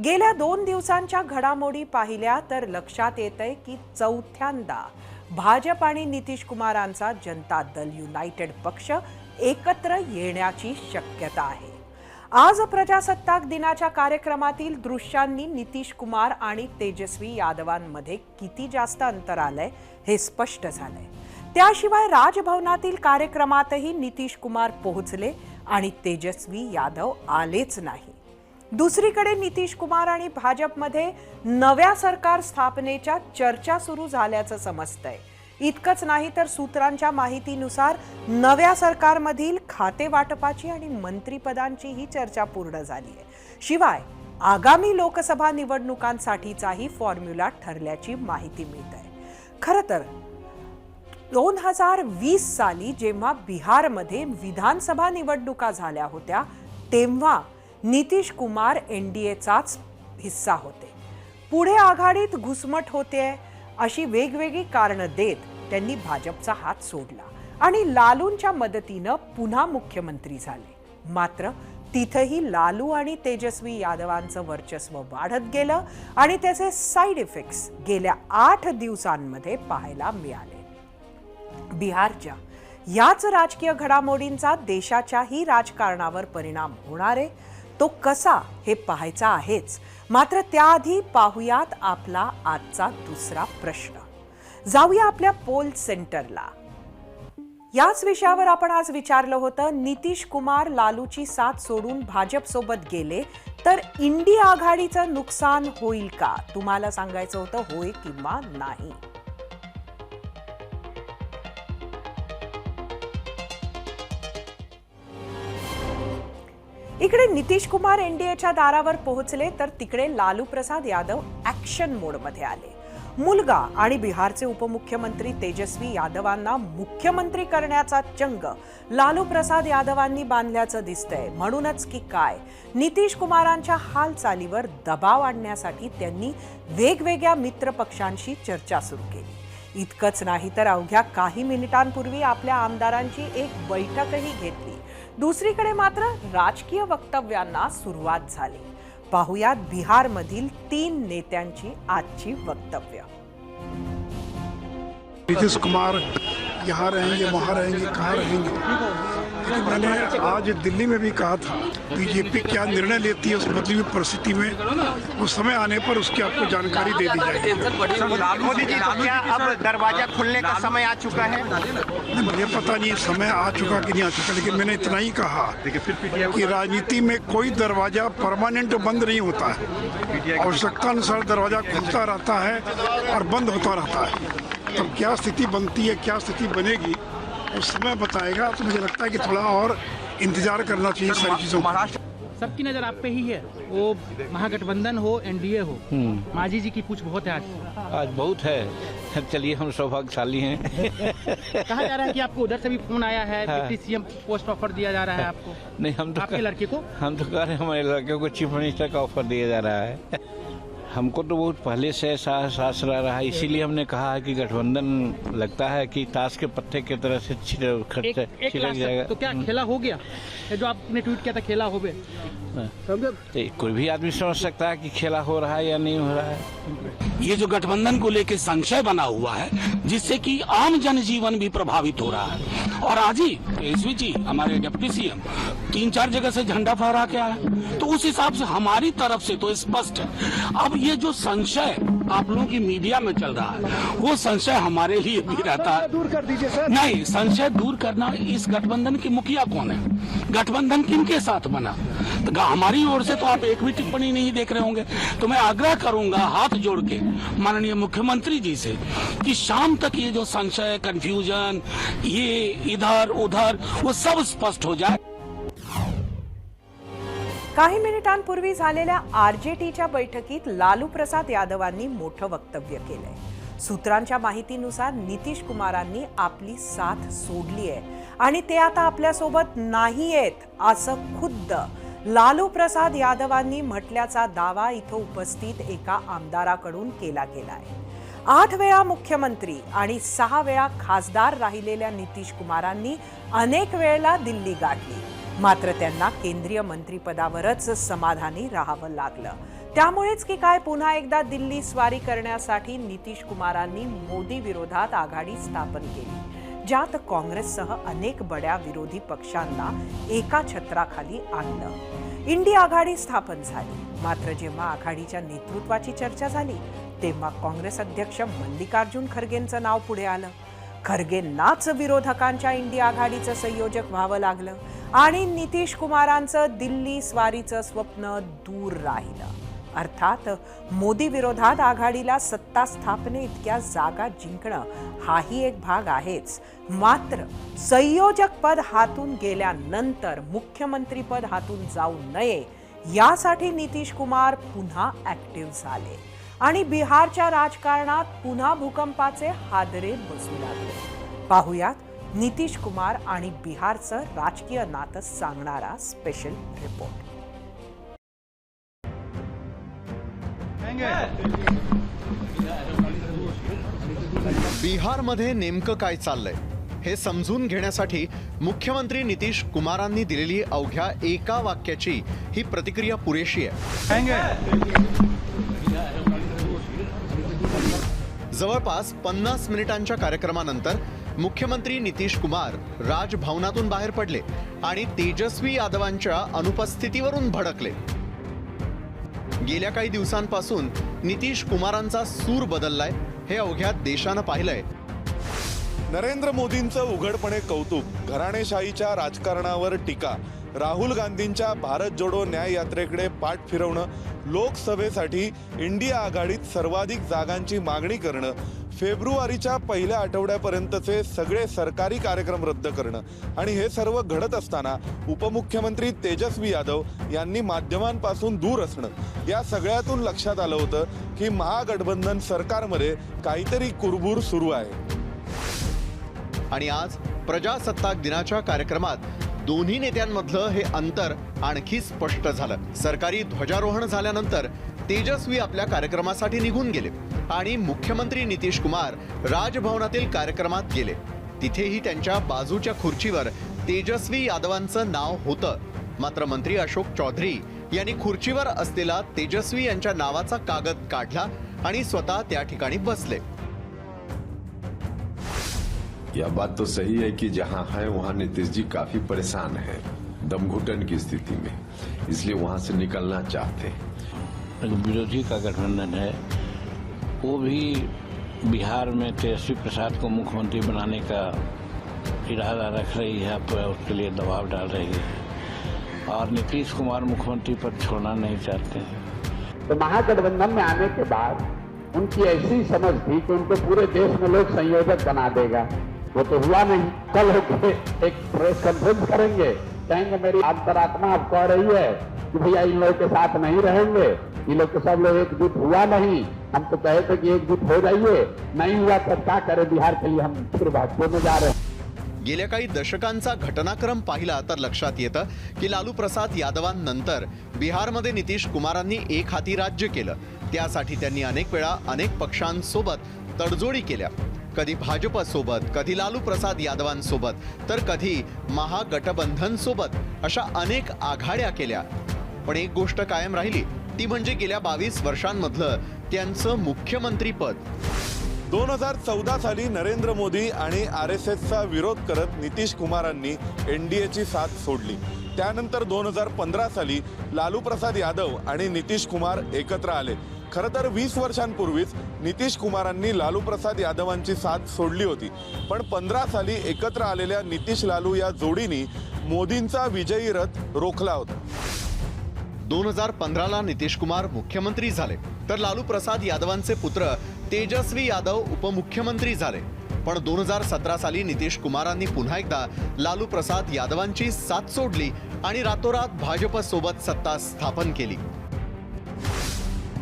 गेल्या 2 दिवसांच्या घडामोडी पाहिल्या तर लक्षात येतंय की चौथ्यांदा भाजप आणि नितीश कुमारांचा जनता दल युनायटेड पक्ष एकत्र येण्याची शक्यता आहे. आज प्रजासत्ताक दिनाच्या कार्यक्रमातील दृश्यांनी नितीश कुमार आणि तेजस्वी यादवांमध्ये किती जास्त अंतर आलंय हे स्पष्ट झालंय. त्याशिवाय राजभवनातील कार्यक्रमातही नितीश कुमार पोहोचले आणि तेजस्वी यादव आलेच नाही. दुसरीकडे नितीश कुमार आणि भाजपमध्ये नव्या सरकार स्थापनेच्या चर्चा सुरू झाल्याचं समजतंय. इतकंच नाही तर सूत्रांच्या माहितीनुसार नव्या सरकारमधील खाते वाटपाची आणि मंत्रिपदांचीही चर्चा पूर्ण झाली आहे. शिवाय आगामी लोकसभा निवडणुकांसाठीचाही फॉर्म्युला ठरल्याची माहिती मिळत आहे. खरं तर 2020 साली जेव्हा बिहारमध्ये विधानसभा निवडणुका झाल्या होत्या तेव्हा नितीश कुमार एनडीएचाच हिस्सा होते. पुढे आघाडीत घुसमट होते अशी वेगवेगळी कारणं देत त्यांनी भाजपचा हात सोडला आणि लालूंच्या मदतीनं पुन्हा मुख्यमंत्री झाले. मात्र तिथेही लालू आणि तेजस्वी यादवांचं वर्चस्व वाढत गेलं आणि त्याचे साईड इफेक्ट्स गेल्या 8 दिवसांमध्ये पाहायला मिळाले. बिहारच्या याच राजकीय घडामोडींचा देशाच्याही राजकारणावर परिणाम होणार आहे. तो कसा हे पाहायचा आहेच. मात्र त्याआधी पाहूयात आपला आजचा दुसरा प्रश्न. जाऊया आपल्या पोल सेंटरला. याच विषयावर आपण आज विचारलं होतं, नितीश कुमार लालूची साथ सोडून भाजप सोबत गेले तर इंडिया आघाडीचं नुकसान होईल का? तुम्हाला सांगायचं होतं होय किंवा नाही. इकडे नितीश कुमार एनडीएच्या दारावर पोहोचले तर तिकडे लालू प्रसाद यादव ऍक्शन मोडमध्ये आले. मुलगा आणि बिहारचे उपमुख्यमंत्री तेजस्वी यादवांना मुख्यमंत्री करण्याचा चंग लालू प्रसाद यादवांनी बांधल्याचं दिसतंय. म्हणूनच की काय, नितीश कुमारांच्या हालचालीवर दबाव आणण्यासाठी त्यांनी वेगवेगळ्या मित्र पक्षांशी चर्चा सुरू केली. इतकंच नाही तर अवघ्या काही मिनिटांपूर्वी आपल्या आमदारांची एक बैठकही घेतली. दुसरीकडे मात्र राजकीय वक्तव्यांना सुरुवात झाली. पाहुयात बिहारमधील 3 नेत्यांची आजची वक्तव्य. नीतीश कुमार यहाँ रहेंगे, वहाँ रहेंगे, कहाँ रहेंगे, मैंने आज दिल्ली में भी कहा था, बीजेपी क्या निर्णय लेती है उस बदली हुई परिस्थिति में, वो समय आने पर उसकी आपको जानकारी दे दी जाएगी। मोदी जी, तो क्या अब दरवाजा खुलने का समय आ चुका है? मुझे पता नहीं समय आ चुका कि नहीं आ चुका, लेकिन मैंने इतना ही कहा कि राजनीति में कोई दरवाजा परमानेंट बंद नहीं होता है, आवश्यकता अनुसार दरवाजा खुलता रहता है और बंद होता रहता है। तब क्या स्थिति बनती है, क्या स्थिति बनेगी, उस समय बताएगा। तो मुझे लगता है कि थोड़ा और इंतजार करना चाहिए सारी चीज़ों का। सबकी नजर आप पे ही है, वो महागठबंधन हो, एनडीए हो। मांझी जी की पूछ बहुत है आज बहुत है। चलिए हम सौभाग्यशाली हैं। कहा जा रहा है कि आपको उधर से भी फोन आया है, डिप्टी सीएम पोस्ट ऑफर दिया जा रहा है आपको। नहीं, हम तो आपके लड़के को, हम तो कह रहे हैं हमारे लड़के को चीफ मिनिस्टर का ऑफर दिया जा रहा है। हमको तो बहुत पहले से सास रहा है, इसीलिए हमने कहा है कि गठबंधन लगता है कि ताश के पत्ते की तरह से छिड़क जाएगा। तो क्या खेला हो गया? जो आपने ट्वीट किया था खेला हो गया, कोई भी आदमी समझ सकता है कि खेला हो रहा है या नहीं हो रहा है। ये जो गठबंधन को लेकर संशय बना हुआ है, जिससे कि आम जनजीवन भी प्रभावित हो रहा है। और आज ही केसवी जी हमारे डिप्टी सीएम 3-4 जगह से झंडा फहरा के आए, तो उस हिसाब से हमारी तरफ से तो स्पष्ट है। अब ये जो संशय आप लोगों की मीडिया में चल रहा है, वो संशय हमारे लिए भी रहता है। दूर कर दीजिए सर। नहीं, संशय दूर करना, इस गठबंधन की मुखिया कौन है, गठबंधन किनके साथ बना, तो हमारी ओर से तो आप एक भी टिप्पणी नहीं देख रहे होंगे। तो मैं आग्रह करूंगा हाथ जोड़ के माननीय मुख्यमंत्री जी से कि शाम तक ये जो संशय, कंफ्यूजन, ये इधर उधर, वो सब स्पष्ट हो जाए। काही मिनिटांपूर्वी झालेल्या आरजेटीच्या बैठकीत लालू प्रसाद यादवांनी मोठं वक्तव्य केलंय। सूत्रांच्या माहितीनुसार नितीश कुमारांनी आपली साथ सोडली आहे आणि ते आता आपल्यासोबत नाहीयेत असं खुद्द लालू प्रसाद यादवांनी म्हटल्याचा दावा इथं उपस्थित एका आमदाराकडून केला गेलाय। 8 वेळा मुख्यमंत्री आणि 6 वेळा खासदार राहिलेल्या नितीश कुमारांनी अनेक वेळेला दिल्ली गाठली, मात्र त्यांना केंद्रीय मंत्रिपदावरच समाधानी राहावं लागलं। त्यामुळेच की काय पुन्हा एकदा दिल्ली स्वारी करण्यासाठी नितीश कुमारांनी मोदी विरोधात आघाडी स्थापन केली, ज्यात काँग्रेससह अनेक बड्या विरोधी पक्षांना एका छत्राखाली आणलं। इंडिया आघाडी स्थापन झाली, मात्र जेव्हा आघाडीच्या नेतृत्वाची चर्चा झाली तेव्हा काँग्रेस अध्यक्ष मल्लिकार्जुन खरगेंचं नाव पुढे आलं। खरगेंनाच विरोधकांच्या इंडिया आघाडीचं संयोजक व्हावं लागलं आणि नितीश कुमारांचं दिल्ली स्वारीचं स्वप्न दूर राहिलं। अर्थात मोदी विरोधात आघाडीला सत्ता स्थापने इतक्या जागा जिंकणं हाही एक भाग आहेच, मात्र संयोजक पद हातून गेल्यानंतर मुख्यमंत्रीपद हातून जाऊ नये यासाठी नितीश कुमार पुन्हा ऍक्टिव्ह झाले आणि बिहारच्या राजकारणात पुन्हा भूकंपाचे हादरे बसू लागले। पाहुयात नितीश कुमार आणि बिहारचं राजकीय नातं सांगणारा स्पेशल रिपोर्ट। बिहारमध्ये नेमकं काय चाललंय हे समजून घेण्यासाठी मुख्यमंत्री नितीश कुमारांनी दिलेली अवघ्या एका वाक्याची ही प्रतिक्रिया पुरेशी आहे। जवळपास 50 मिनिटांच्या कार्यक्रमानंतर मुख्यमंत्री नितीश कुमार राजभवनातून बाहेर पडले आणि तेजस्वी यादवांच्या अनुपस्थितीवरून भडकले। गेल्या काही दिवसांपासून नितीश कुमारांचा सूर बदललाय हे अवघ्या देशानं पाहिलंय। नरेंद्र मोदींचं उघडपणे कौतुक, घराणेशाहीच्या राजकारणावर टीका, राहुल गांधींच्या भारत जोडो न्याय यात्रेकडे पाठ फिरवणं, लोकसभेसाठी इंडिया आघाडीत सर्वाधिक जागांची मागणी करणं, फेब्रुवारीच्या पहिल्या आठवड्यापर्यंतचे सगळे सरकारी कार्यक्रम रद्द करणं आणि हे सर्व घडत असताना उपमुख्यमंत्री तेजस्वी यादव यांनी माध्यमांपासून दूर असणं, या सगळ्यातून लक्षात आलं होतं की महागठबंधन सरकारमध्ये काहीतरी कुरबूर सुरू आहे। आणि आज प्रजासत्ताक दिनाच्या कार्यक्रमात दोन्ही नेत्यांमधलं हे अंतर आणखी स्पष्ट झालं। सरकारी ध्वजारोहण झाल्यानंतर तेजस्वी आपल्या कार्यक्रमासाठी निघून गेले आणि मुख्यमंत्री नितीश कुमार राजभवनातील कार्यक्रमात गेले। तिथेही त्यांच्या बाजूच्या खुर्चीवर तेजस्वी यादवांचं नाव होतं, मात्र मंत्री अशोक चौधरी यांनी खुर्चीवर असलेला तेजस्वी यांच्या नावाचा कागद काढला आणि स्वतः त्या ठिकाणी बसले। यह बात तो सही है कि जहां है वहां नीतीश जी काफी परेशान हैं, दमघुटन की स्थिति में, इसलिए वहां से निकलना चाहते हैं। विरोधी का गठबंधन है, वो भी बिहार में तेजस्वी प्रसाद को मुख्यमंत्री बनाने का इरादा रख रही है, पर उसके लिए दबाव डाल रही है और नीतीश कुमार मुख्यमंत्री पद छोड़ना नहीं चाहते हैं। तो महागठबंधन में आने के बाद उनकी ऐसी समझ थी कि उनको पूरे देश में लोग संयोजक बना देगा, वो तो हुआ नहीं। कल होके एक प्रेस कॉन्फ्रेंस करेंगे, कहेंगे मेरी अंतरात्मा अब कह रही है कि भैया इन लोगों के साथ नहीं रहेंगे, ये लोग तो सब लोग एकजुट हुआ नहीं, हम तो कहे थे कि एकजुट हो जाइए, नहीं हुआ तब क्या करें, बिहार के लिए हम फिर भाजपा में जा रहे हैं। गेल्या काही दशकांचा घटनाक्रम पाहिला तर लक्षात येतं की लालू प्रसाद यादवांनंतर बिहारमध्ये नितीश कुमारांनी एक हाती राज्य केलं। त्यासाठी त्यांनी अनेक वेळा अनेक पक्षांसोबत तडजोडी केल्या, कधी भाजप सोबत, कधी लालू प्रसाद यादवांसोबत, तर कधी महागठबंधन सोबत, अशा अनेक आघाड्या केल्या। पण एक गोष्ट कायम राहिली, ती म्हणजे गेल्या 22 वर्षांमधलं त्यांचं मुख्यमंत्रीपद। 2014 साली नरेंद्र मोदी आणि RSSचा विरोध करत नितीश कुमारांनी NDAची साथ सोडली। त्यानंतर 2015 साली लालू प्रसाद यादव आणि नितीश कुमार एकत्र आले। खरं तर 20 वर्षांपूर्वीच नितीश कुमारांनी लालू प्रसाद यादवांची साथ सोडली होती, पण 15 साली एकत्र आलेल्या नितीश लालू या जोडीने मोदींचा विजयी रथ रोखला होता। 2015ला नितीश कुमार मुख्यमंत्री झाले, तर लालू प्रसाद यादवांचे पुत्र तेजस्वी यादव उपमुख्यमंत्री झाले। पण 2017 साली नितीश कुमारांनी पुन्हा एकदा लालू प्रसाद यादवांची साथ सोडली आणि रातोरात भाजप सोबत सत्ता स्थापन केली।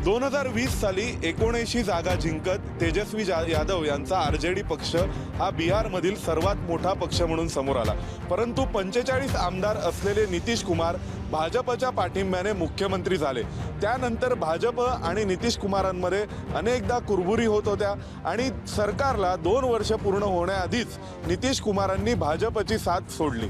2020 साली 79 जागा जिंकत तेजस्वी यादव यांचा RJD पक्ष हा बिहारमधील सर्वात मोठा पक्ष म्हणून समोर आला, परंतु 45 आमदार असलेले नितीश कुमार भाजपच्या पाठिंब्याने मुख्यमंत्री झाले। त्यानंतर भाजप आणि नितीश कुमारांमध्ये अनेकदा कुरबुरी होत होत्या आणि सरकारला 2 वर्ष पूर्ण होण्याआधीच नितीश कुमारांनी भाजपची साथ सोडली।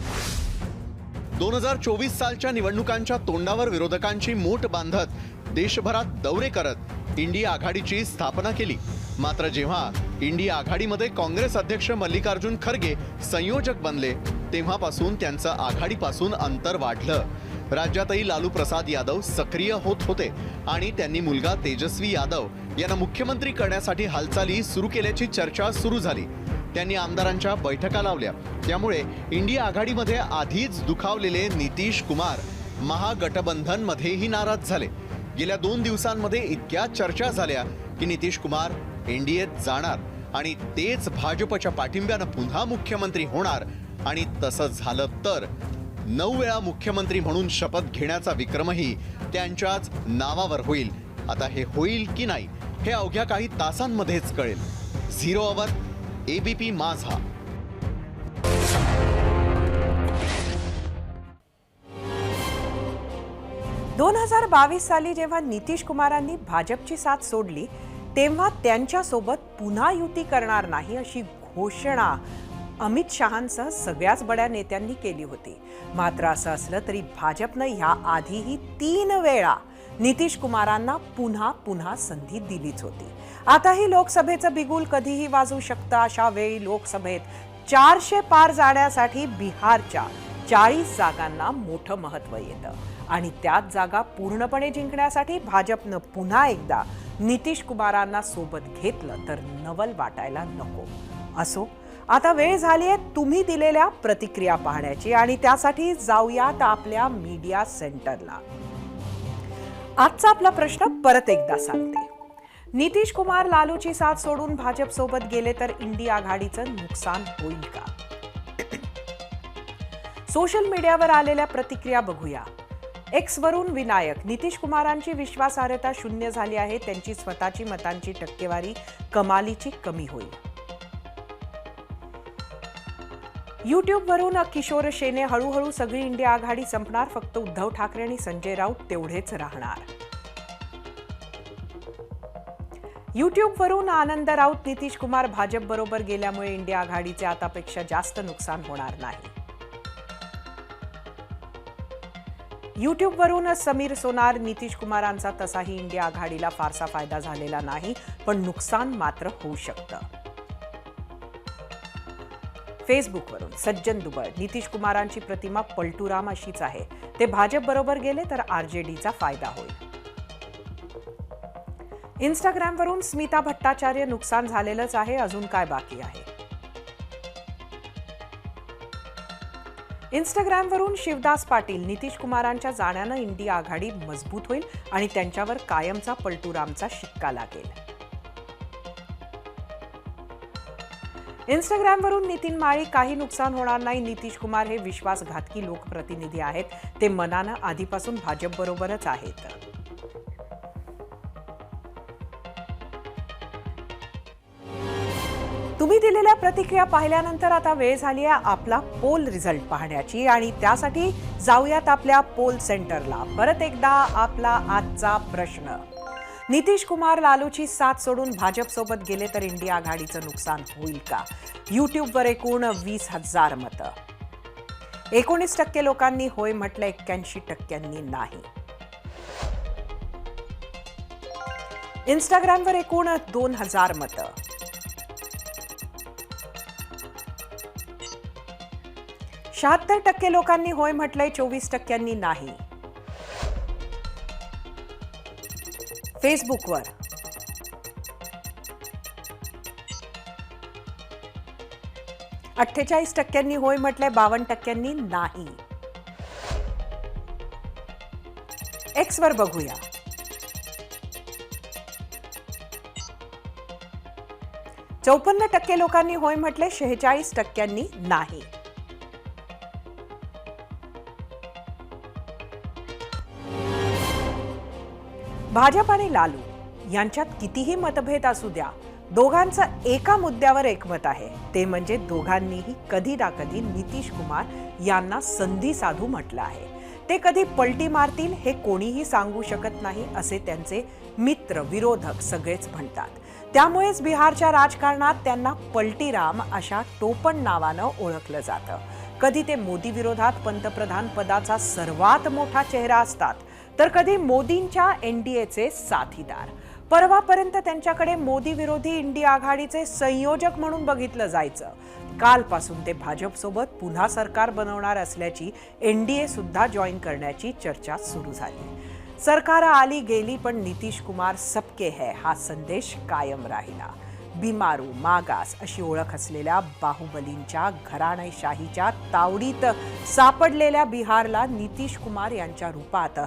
2024 सालच्या निवडणुकांच्या तोंडावर विरोधकांची मूठ बांधत देशभरात दौरे करत इंडिया आघाडीची स्थापना केली। मात्र जेव्हा इंडिया आघाडीमध्ये काँग्रेस अध्यक्ष मल्लिकार्जुन खरगे संयोजक बनले, तेव्हापासून त्यांचं आघाडीपासून अंतर वाढलं। राज्यातही लालू प्रसाद यादव सक्रिय होत होते आणि त्यांनी मुलगा तेजस्वी यादव यांना मुख्यमंत्री करण्यासाठी हालचाली सुरू केल्याची चर्चा सुरू झाली। त्यांनी आमदारांच्या बैठका लावल्या, त्यामुळे इंडिया आघाडीमध्ये आधीच दुखावलेले नितीश कुमार महागठबंधनमध्येही नाराज झाले। गेल्या 2 दिवसांमध्ये इतक्या चर्चा झाल्या की नितीश कुमार NDAत जाणार आणि तेच भाजपच्या पाठिंब्यानं पुन्हा मुख्यमंत्री होणार आणि तसं झालं तर 9 वेळा मुख्यमंत्री म्हणून शपथ घेण्याचा विक्रमही त्यांच्याच नावावर होईल। आता हे होईल की नाही हे अवघ्या काही तासांमध्येच कळेल। 0 आवर ABP माझा। दोन 2022 साली जेव्हा नितीश कुमारांनी भाजपची साथ सोडली, तेव्हा त्यांच्यासोबत पुन्हा युती करणार नाही अशी घोषणा अमित शहांसह सगळ्याच बड्या नेत्यांनी केली होती। मात्र असं असलं तरी भाजपनं ह्या आधीही 3 वेळा नितीश कुमारांना पुन्हा संधी दिलीच होती। आताही लोकसभेचं बिगुल कधीही वाजू शकतं। अशा वेळी लोकसभेत 400 पार जाण्यासाठी बिहारच्या 40 जागांना मोठं महत्त्व येतं आणि त्याच जागा पूर्णपणे जिंकण्यासाठी भाजपनं पुन्हा एकदा नितीश कुमारांना सोबत घेतलं तर नवल वाटायला नको। असो, आता वेळ झाली आहे तुम्ही दिलेल्या प्रतिक्रिया पाहण्याची आणि त्यासाठी जाऊयात आपल्या मीडिया सेंटरला। आजचा आपला प्रश्न परत एकदा सांगते, नितीश कुमार लालूची साथ सोडून भाजप सोबत गेले तर इंडिया आघाडीचं नुकसान होईल का? सोशल मीडियावर आलेल्या प्रतिक्रिया बघूया। X वरून विनायक, नितीश कुमारांची विश्वासार्हता शून्य झाली आहे, त्यांची स्वतःची मतांची टक्केवारी कमालीची कमी होईल। YouTube वरून किशोर शेने, हळूहळू सगळी इंडिया आघाडी संपणार, फक्त उद्धव ठाकरे आणि संजय राऊत तेवढेच राहणार। YouTube वरून आनंद राऊत, नितीश कुमार भाजप बरोबर गेल्यामुळे इंडिया आघाडीचे आतापेक्षा जास्त नुकसान होणार नाही। YouTube वरून समीर सोनार, नितीश कुमारांचा तसाही इंडिया आघाडीला फारसा फायदा झालेला नाही, पण नुकसान मात्र होऊ शकतं। फेसबुकवरून सज्जन दुबळ, नितीश कुमारांची प्रतिमा पलटूराम अशीच आहे. ते भाजप बरोबर गेले तर आरजेडीचा फायदा होईल. इंस्टाग्रामवरून स्मिता भट्टाचार्य, नुकसान झालेलंच आहे, अजून काय बाकी आहे. इंस्टाग्रामवरून शिवदास पाटील, नितीश कुमारांच्या जाण्यानं इंडिया आघाडी मजबूत होईल आणि त्यांच्यावर कायमचा पलटूरामचा शिक्का लागेल. इंस्टाग्रामवरून नितीन माळी, काही नुकसान होणार नाही. नितीश कुमार हे विश्वासघातकी लोकप्रतिनिधी आहेत. ते मनानं आधीपासून भाजप बरोबरच आहेत. तुम्ही दिलेल्या प्रतिक्रिया पाहिल्यानंतर आता वेळ झाली आहे आपला पोल रिझल्ट पाहण्याची आणि त्यासाठी जाऊयात आपल्या पोल सेंटरला. परत एकदा आपला आजचा प्रश्न, नितीश कुमार लालूची साथ सोडून भाजप सोबत गेले तर इंडिया आघाडीचं नुकसान होईल का? युट्यूबवर एकूण 20,000 मतं. 19% लोकांनी होय म्हटलं, 81% नाही. इंस्टाग्रामवर एकूण 2,000 मतं. 76% लोकांनी होय म्हटलंय, 24% नाही. फेसबुकवर 48% होय म्हटलंय, 52% नाही. एक्सवर बघूया. ,54% लोकांनी होय म्हटले, 46% नाही. भाजप आणि लालू यांच्यात कितीही मतभेद असू द्या, दोघांचं एका मुद्द्यावर एकमत आहे. ते म्हणजे दोघांनीही कधी ना कधी नितीश कुमार यांना संधी साधू म्हटलं आहे. ते कधी पलटी मारतील हे कोणीही सांगू शकत नाही असे त्यांचे मित्र विरोधक सगळेच म्हणतात. त्यामुळेच बिहारच्या राजकारणात त्यांना पलटीराम अशा टोपण नावानं ओळखलं जातं. कधी ते मोदी विरोधात पंतप्रधान पदाचा सर्वात मोठा चेहरा असतात, तर कधी मोदींच्या एनडीएचे साथीदार. परवापर्यंत त्यांच्याकडे मोदी विरोधी इंडिया आघाडीचे संयोजक म्हणून बघितलं जायचं. कालपासून ते भाजपसोबत पुन्हा सरकार बनवणार असल्याची, एनडीए सुद्धा जॉईन करण्याची चर्चा सुरू झाली. सरकार आली गेली पण नितीश कुमार सबके है हा संदेश कायम राहिला. बिमारू, मागास अशी ओळख असलेल्या बाहुबलींच्या घराणेशाहीच्या तावडीत सापडलेल्या बिहारला नितीश कुमार यांच्या रूपात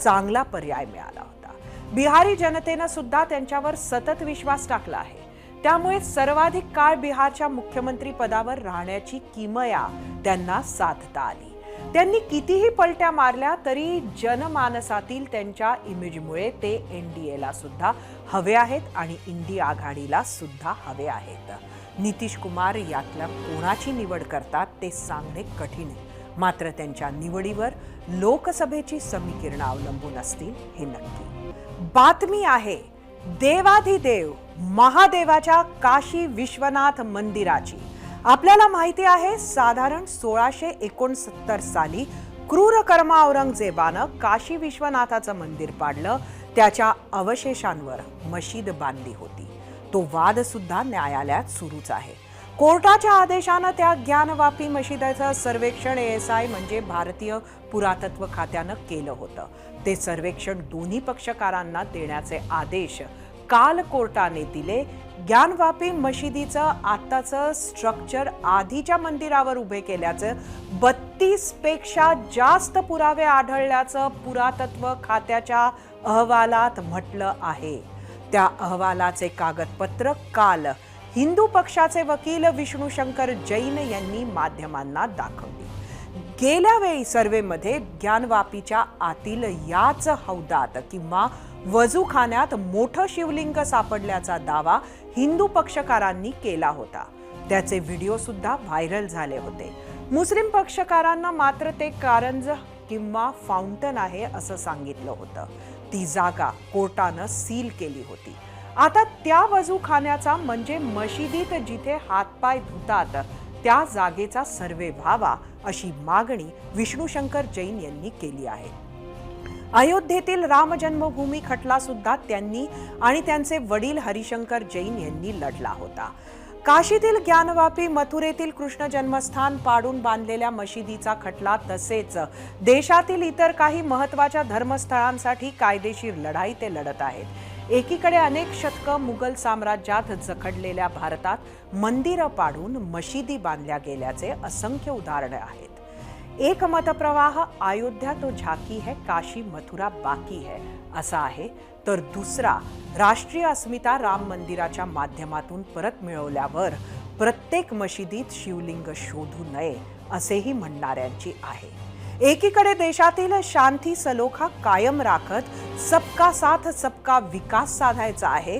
चांगला पर्याय मिळाला होता. बिहारी जनतेनं सुद्धा त्यांच्यावर सतत विश्वास टाकला आहे. त्यामुळे सर्वाधिक काळ बिहारच्या मुख्यमंत्री पदावर राहण्याची किमया त्यांना साधता आली. त्यांनी कितीही पलट्या मारल्या तरी जनमानसातील त्यांच्या इमेजमुळे ते एनडीएला सुद्धा हवे आहेत आणि इंडिया आघाडीला सुद्धा हवे आहेत. नितीश कुमार यातल्या कोणाची निवड करतात ते सांगणे कठीण आहे. मात्र त्यांच्या निवडीवर लोकसभेची समीकरणं अवलंबून असतील हे नक्की. बातमी आहे देवाधिदेव महादेवाच्या काशी विश्वनाथ मंदिराची. आपल्याला माहिती आहे साधारण 1669 साली क्रूरकर्मा औरंगजेबानं काशी विश्वनाथाचं मंदिर पाडलं. त्याच्या अवशेषांवर मशीद बांधली होती. तो वाद सुद्धा न्यायालयात सुरूच आहे. कोर्टाच्या आदेशानं त्या ज्ञानवापी मशिदीचं सर्वेक्षण ASI म्हणजे भारतीय पुरातत्व खात्यानं केलं होतं. ते सर्वेक्षण दोन्ही पक्षकारांना देण्याचे आदेश काल कोर्टाने दिले. ज्ञानवापी मशिदीचं आताचं स्ट्रक्चर आधीच्या मंदिरावर उभे केल्याचं 32 पेक्षा जास्त पुरावे आढळल्याचं पुरातत्व खात्याच्या अहवालात म्हटलं आहे. त्या अहवालाचे कागदपत्र काल हिंदू पक्षाचे वकील विष्णुशंकर जैन यांनी माध्यमांना दाखवली. गेल्या वेळी सर्वेमध्ये ज्ञानवापीच्या आतील याच हौदात किंवा वजूखान्यात मोठं शिवलिंग सापडल्याचा दावा हिंदू पक्षकारांनी केला होता. त्याचे व्हिडिओ सुद्धा व्हायरल झाले होते. मुस्लिम पक्षकारांना मात्र ते कारंज किंवा फाउंटन आहे असं सांगितलं होतं. ती जागा कोर्टानं सील केली होती. आता त्या वजूखान्याचा म्हणजे मशिदीत जिथे हातपाय धुतात त्या जागेचा सर्वे व्हावा अशी मागणी विष्णुशंकर जैन यांनी केली आहे. अयोध्येतील राम जन्मभूमी खटला सुद्धा त्यांनी आणि त्यांचे वडील हरिशंकर जैन यांनी लढला होता. काशीतील ज्ञानवापी, मथुरेतील कृष्ण जन्मस्थान पाडून बांधलेल्या मशिदीचा खटला तसेच देशातील इतर काही महत्त्वाच्या धर्मस्थळांसाठी कायदेशीर लढाई ते लढत आहेत. एकीकडे अनेक शतकं मुघल साम्राज्यात जखडलेल्या भारतात मंदिरं पाडून मशिदी बांधल्या गेल्याचे असंख्य उदाहरणे आहेत. एक मतप्रवाह अयोध्या तो झाकी है, काशी मथुरा बाकी है असा आहे, तर दुसरा राष्ट्रीय अस्मिता राम मंदिराच्या माध्यमातून परत मिळवल्यावर प्रत्येक मशिदीत शिवलिंग शोधू नये असेही म्हणणाऱ्यांची आहे. एकीकडे देशातील शांती सलोखा कायम राखत सबका साथ सबका विकास साधायचा आहे,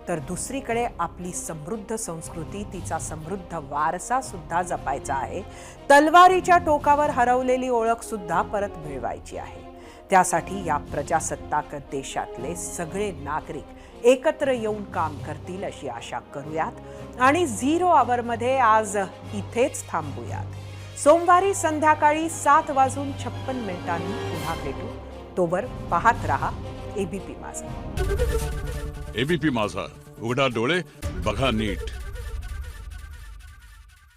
तर दुसरीकडे आपली समृद्ध संस्कृती, तिचा समृद्ध वारसा सुद्धा जपायचा आहे. तलवारीच्या टोकावर हरवलेली ओळख सुद्धा परत मिळवायची आहे. त्यासाठी या प्रजासत्ताक देशातले सगळे नागरिक एकत्र येऊन काम करतील अशी आशा करूयात आणि 0 आवरमध्ये आज इथेच थांबूयात. सोमवारी संध्याकाळी 7:56 पुन्हा भेटू. तोवर पाहत रहा एबीपी माझा. एबीपी माझा, उघडा डोळे बघा नीट.